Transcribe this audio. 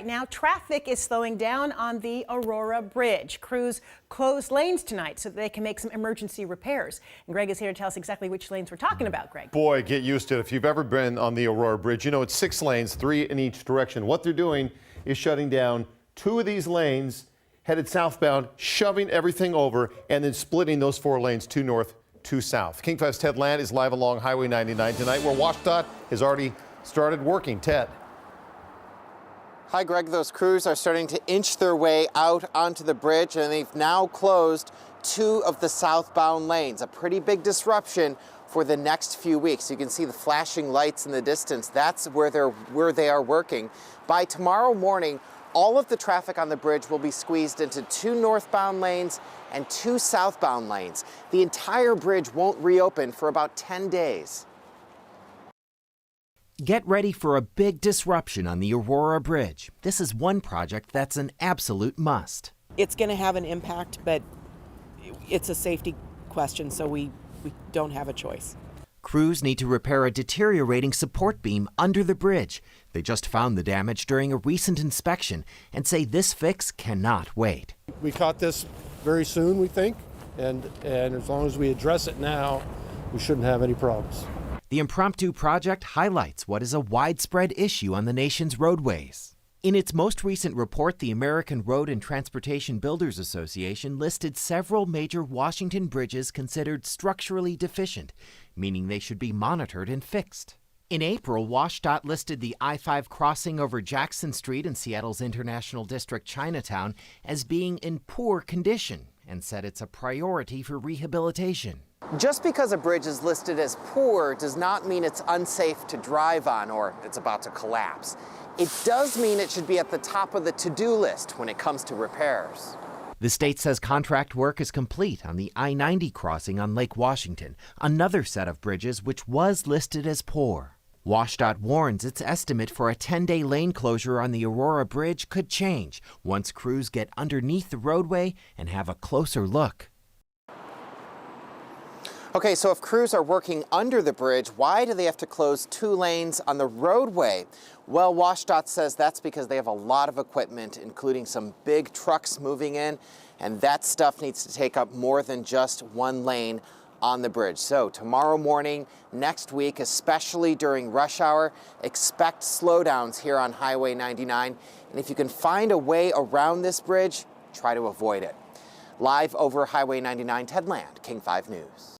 Now, traffic is slowing down on the Aurora Bridge. Crews closed lanes tonight so that they can make some emergency repairs. And Greg is here to tell us exactly which lanes we're talking about, Greg. Boy, get used to it. If you've ever been on the Aurora Bridge, you know it's 6 lanes, 3 in each direction. What they're doing is shutting down 2 of these lanes, headed southbound, shoving everything over, and then splitting those 4 lanes, 2 north, 2 south. King 5's Ted Land is live along Highway 99 tonight, where WashDOT has already started working. Ted. Hi, Greg. Those crews are starting to inch their way out onto the bridge, and they've now closed 2 of the southbound lanes. A pretty big disruption for the next few weeks. You can see the flashing lights in the distance. That's where they are working. By tomorrow morning, all of the traffic on the bridge will be squeezed into 2 northbound lanes and 2 southbound lanes. The entire bridge won't reopen for about 10 days. Get ready for a big disruption on the Aurora Bridge. This is one project that's an absolute must. It's going to have an impact, but it's a safety question, so we don't have a choice. Crews need to repair a deteriorating support beam under the bridge. They just found the damage during a recent inspection and say this fix cannot wait. We caught this very soon, we think, and as long as we address it now, we shouldn't have any problems. The impromptu project highlights what is a widespread issue on the nation's roadways. In its most recent report, the American Road and Transportation Builders Association listed several major Washington bridges considered structurally deficient, meaning they should be monitored and fixed. In April, WashDOT listed the I-5 crossing over Jackson Street in Seattle's International District Chinatown as being in poor condition and said it's a priority for rehabilitation. Just because a bridge is listed as poor does not mean it's unsafe to drive on or it's about to collapse. It does mean it should be at the top of the to-do list when it comes to repairs. The state says contract work is complete on the I-90 crossing on Lake Washington, another set of bridges which was listed as poor. WashDOT warns its estimate for a 10-day lane closure on the Aurora Bridge could change once crews get underneath the roadway and have a closer look. Okay, so if crews are working under the bridge, why do they have to close 2 lanes on the roadway? Well, WashDOT says that's because they have a lot of equipment, including some big trucks moving in, and that stuff needs to take up more than just 1 lane on the bridge. So tomorrow morning, next week, especially during rush hour, expect slowdowns here on Highway 99. And if you can find a way around this bridge, try to avoid it. Live over Highway 99, Ted Land, King 5 News.